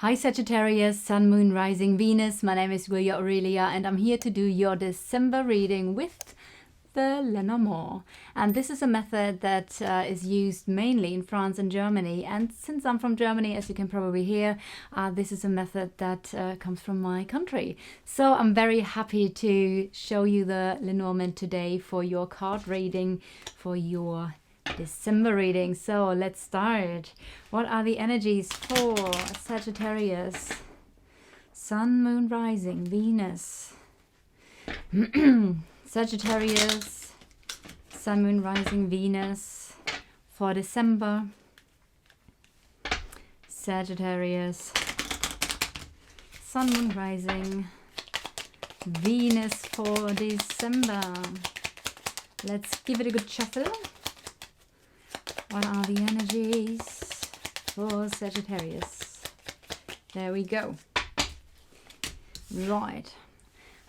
Hi Sagittarius, Sun, Moon, Rising, Venus. My name is Julia Aurelia and I'm here to do your December reading with the Lenormand. And this is a method that is used mainly in France and Germany. And since I'm from Germany, as you can probably hear, this is a method that comes from my country. So I'm very happy to show you the Lenormand today for your card reading for your December reading. So let's start. What are the energies for Sagittarius? Sun, Moon, Rising, Venus. Sagittarius, Sun, Moon, Rising, Venus for December. Sagittarius, Sun, Moon, Rising, Venus for December. Let's give it a good shuffle. What are the energies for Sagittarius? There we go. Right.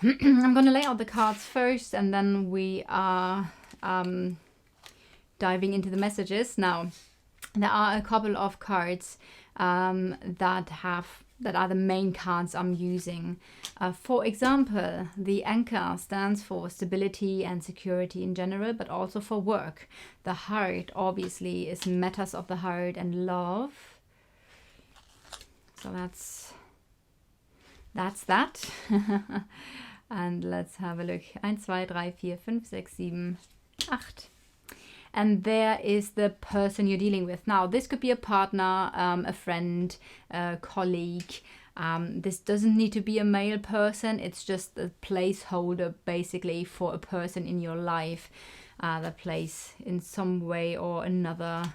I'm going to lay out the cards first and then we are diving into the messages. Now, there are a couple of cards that are the main cards I'm using. For example, the anchor stands for stability and security in general, but also for work. The heart obviously is matters of the heart and love. So that's that. And let's have a look. 1, 2, 3, 4, 5, 6, 7, 8. And there is the person you're dealing with. Now, this could be a partner, a friend, a colleague. This doesn't need to be a male person. It's just a placeholder, basically, for a person in your life that plays in some way or another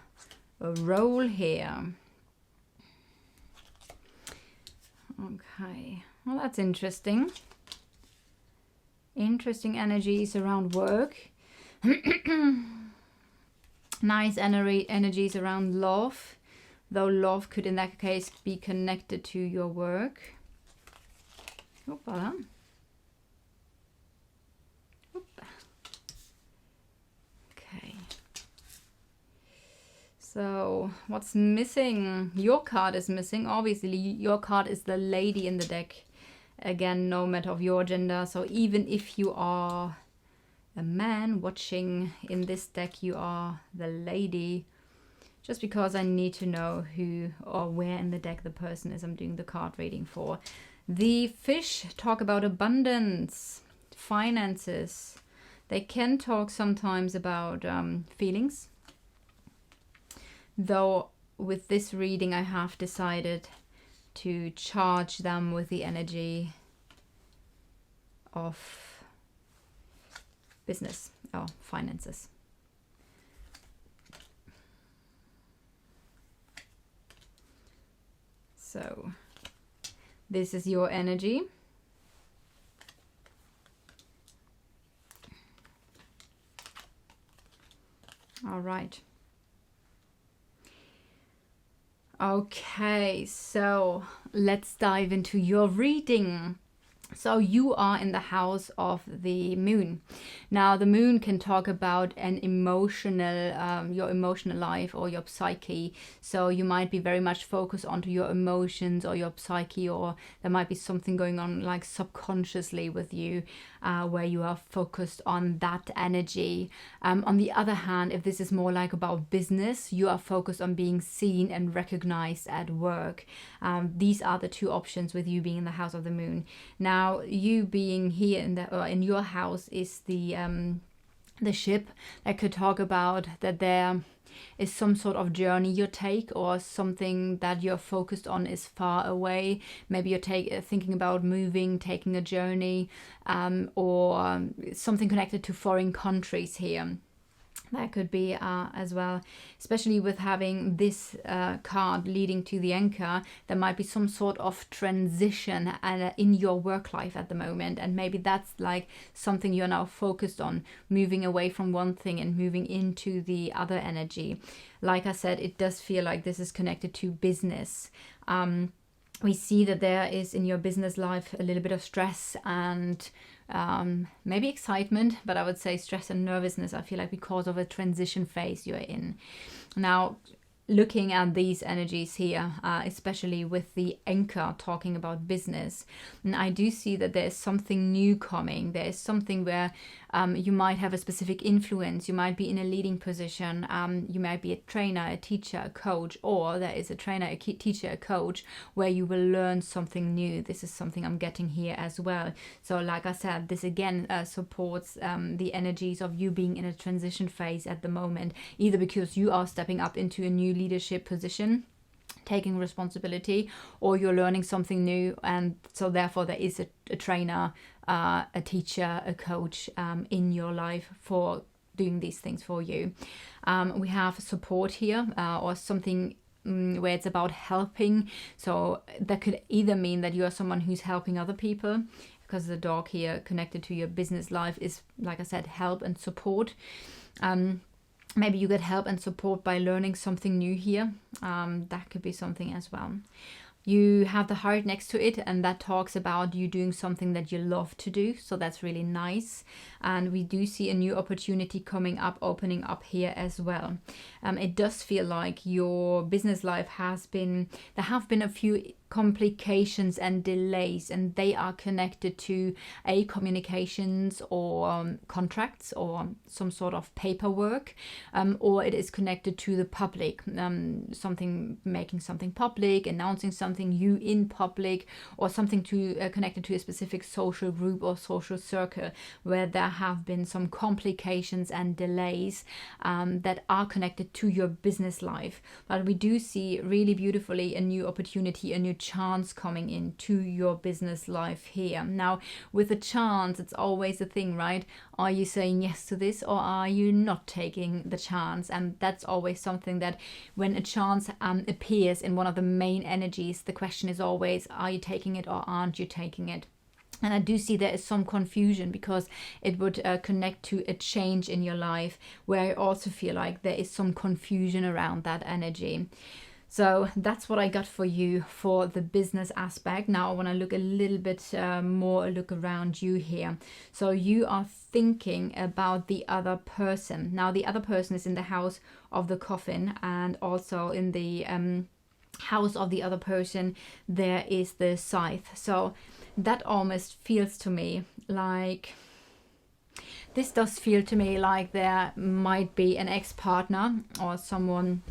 a role here. Okay, well, that's interesting. Interesting energies around work. Nice energies around love, though love could in that case be connected to your work. Oh, voilà. Okay. So what's missing? Your card is missing. Obviously, your card is the lady in the deck. Again, no matter of your gender. So even if you are a man watching in this deck, you are the lady. Just because I need to know who or where in the deck the person is I'm doing the card reading for. The fish talk about abundance, finances. They can talk sometimes about feelings. Though with this reading I have decided to charge them with the energy of business or finances. So this is your energy. All right. Okay, so let's dive into your reading. So you are in the house of the moon. Now the moon can talk about an emotional, your emotional life or your psyche. So you might be very much focused onto your emotions or your psyche, or there might be something going on like subconsciously with you where you are focused on that energy. On the other hand, if this is more like about business, you are focused on being seen and recognized at work. These are the two options with you being in the house of the moon. Now, you being here in your house is the ship that could talk about that there is some sort of journey you take or something that you're focused on is far away. Maybe you're thinking about moving, taking a journey, or something connected to foreign countries here. That could be as well, especially with having this card leading to the anchor. There might be some sort of transition in your work life at the moment, and maybe that's like something you're now focused on, moving away from one thing and moving into the other energy. Like I said, it does feel like this is connected to business. We see that there is in your business life a little bit of stress and maybe excitement, but I would say stress and nervousness, I feel like, because of a transition phase you're in. Now, looking at these energies here, especially with the anchor talking about business, and I do see that there's something new coming. There's something where you might have a specific influence, you might be in a leading position, you might be a trainer, a teacher, a coach, or there is a trainer, a teacher, a coach where you will learn something new. This is something I'm getting here as well. So like I said, this again supports the energies of you being in a transition phase at the moment, either because you are stepping up into a new leadership position, taking responsibility, or you're learning something new, and so therefore there is a trainer, a teacher, a coach in your life for doing these things for you. We have support here, or something where it's about helping. So that could either mean that you are someone who's helping other people, because the dog here connected to your business life is, like I said, help and support. Maybe you get help and support by learning something new here. That could be something as well. You have the heart next to it, and that talks about you doing something that you love to do. So that's really nice. And we do see a new opportunity coming up, opening up here as well. It does feel like your business life there have been a few complications and delays, and they are connected to communications or contracts or some sort of paperwork, or it is connected to the public, making something public, announcing something you in public, or something connected to a specific social group or social circle where there have been some complications and delays that are connected to your business life. But we do see really beautifully a new opportunity, a new chance coming into your business life here. Now, with a chance, it's always a thing, right? Are you saying yes to this, or are you not taking the chance? And that's always something that when a chance appears in one of the main energies, the question is always, are you taking it or aren't you taking it? And I do see there is some confusion, because it would connect to a change in your life, where I also feel like there is some confusion around that energy. So that's what I got for you for the business aspect. Now I want to look a little bit more, look around you here. So you are thinking about the other person. Now the other person is in the house of the coffin, and also in the house of the other person there is the scythe. So that almost feels to me like, this does feel to me like there might be an ex-partner or someone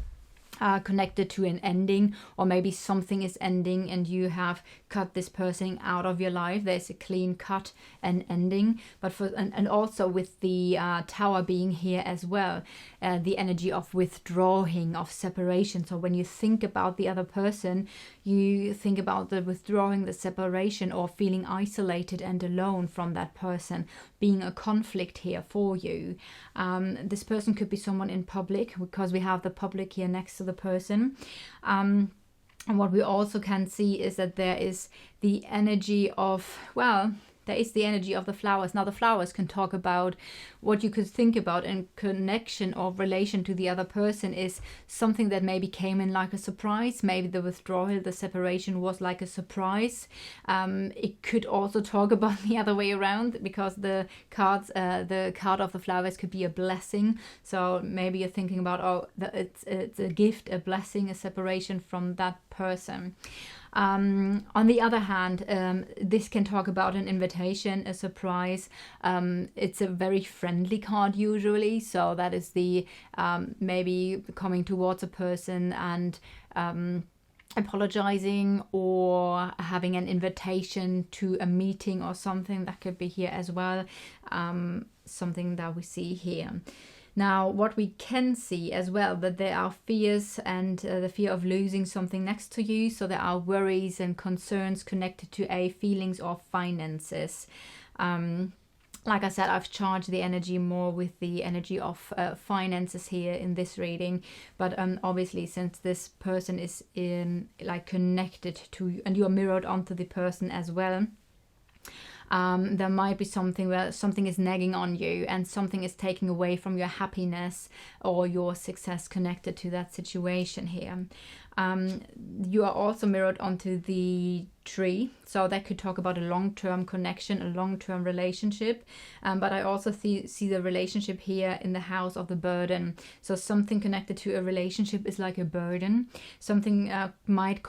connected to an ending, or maybe something is ending and you have cut this person out of your life. There's a clean cut and ending. But and also with the tower being here as well, the energy of withdrawing, of separation. So when you think about the other person, you think about the withdrawing, the separation, or feeling isolated and alone from that person, being a conflict here for you. This person could be someone in public, because we have the public here next to the person. And what we also can see is that there is the energy of, there is the energy of the flowers. Now the flowers can talk about what you could think about in connection or relation to the other person is something that maybe came in like a surprise. Maybe the withdrawal, the separation was like a surprise. It could also talk about the other way around, because the card of the flowers could be a blessing. So maybe you're thinking about, it's a gift, a blessing, a separation from that person. On the other hand, this can talk about an invitation, a surprise. It's a very friendly card usually, so that is the maybe coming towards a person and apologizing, or having an invitation to a meeting or something. That could be here as well, something that we see here. Now, what we can see as well, that there are fears and the fear of losing something next to you. So there are worries and concerns connected to feelings or finances. Like I said, I've charged the energy more with the energy of finances here in this reading. But obviously, since this person is connected to you, and you are mirrored onto the person as well, there might be something where something is nagging on you and something is taking away from your happiness or your success connected to that situation here. You are also mirrored onto the tree, so that could talk about a long-term connection, a long-term relationship, but I also see the relationship here in the house of the burden. So something connected to a relationship is like a burden. Something might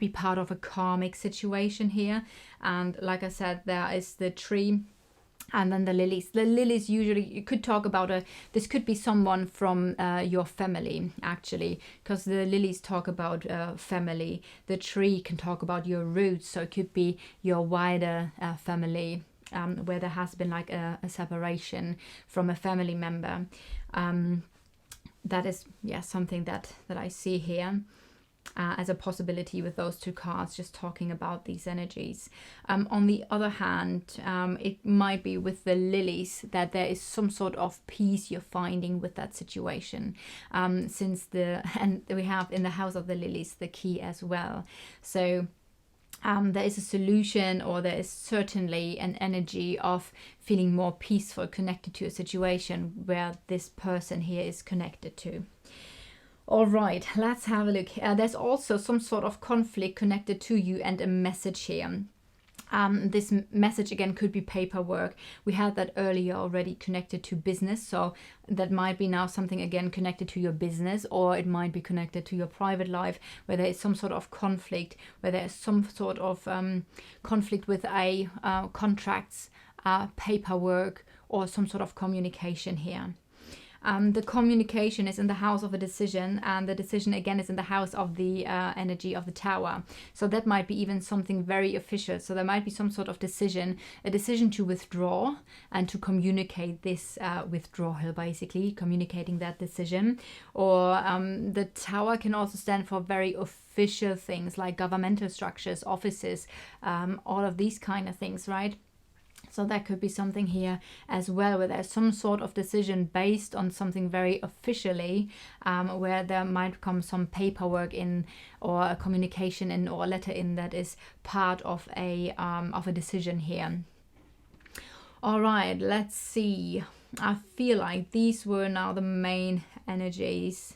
be part of a karmic situation here, and like I said, there is the tree. And then the lilies. The lilies usually, you could talk about this could be someone from your family, actually, because the lilies talk about family. The tree can talk about your roots, so it could be your wider family, where there has been like a separation from a family member. That is, yeah, something that I see here. As a possibility with those two cards, just talking about these energies. On the other hand, it might be with the lilies that there is some sort of peace you're finding with that situation, and we have in the house of the lilies the key as well. So there is a solution, or there is certainly an energy of feeling more peaceful connected to a situation where this person here is connected to. All right, let's have a look. There's also some sort of conflict connected to you and a message here. This message again could be paperwork. We had that earlier already connected to business, so that might be now something again connected to your business, or it might be connected to your private life, where there is some sort of conflict, where there is some sort of conflict with contracts, paperwork, or some sort of communication here. The communication is in the house of a decision, and the decision again is in the house of the energy of the tower. So that might be even something very official. So there might be some sort of decision, a decision to withdraw and to communicate this withdrawal, basically communicating that decision. Or the tower can also stand for very official things like governmental structures, offices, all of these kind of things, right? So that could be something here as well, where there's some sort of decision based on something very officially, where there might come some paperwork in, or a communication in, or a letter in that is part of a decision here. All right, let's see. I feel like these were now the main energies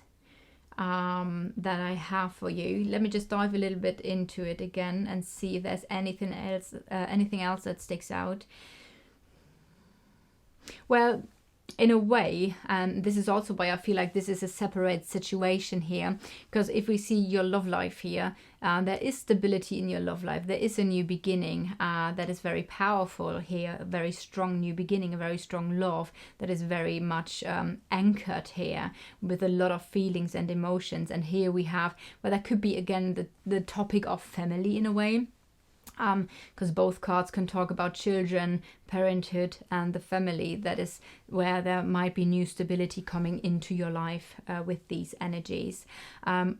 that I have for you. Let me just dive a little bit into it again and see if there's anything else that sticks out. Well, in a way, this is also why I feel like this is a separate situation here, because if we see your love life here, there is stability in your love life. There is a new beginning that is very powerful here, a very strong new beginning, a very strong love that is very much anchored here with a lot of feelings and emotions. And here we have, well, that could be again the topic of family in a way. Because both cards can talk about children, parenthood, and the family. That is where there might be new stability coming into your life with these energies.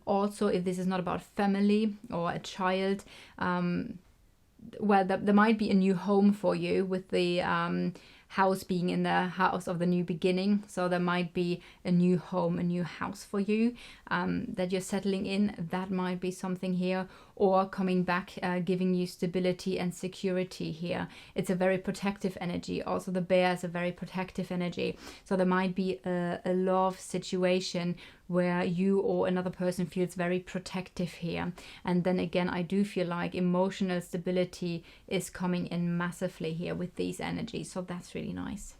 Also, if this is not about family or a child, well, there might be a new home for you with the house being in the house of the new beginning. So there might be a new home, a new house for you that you're settling in. That might be something here, or coming back, giving you stability and security here. It's a very protective energy. Also the bear is a very protective energy. So there might be a love situation where you or another person feels very protective here. And then again, I do feel like emotional stability is coming in massively here with these energies. So that's really nice.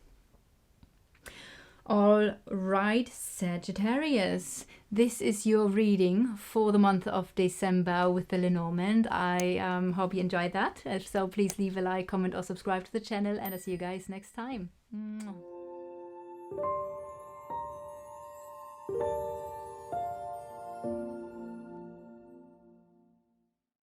All right, Sagittarius, this is your reading for the month of December with the Lenormand. I hope you enjoyed that. If so, please leave a like, comment, or subscribe to the channel, and I'll see you guys next time. Mwah.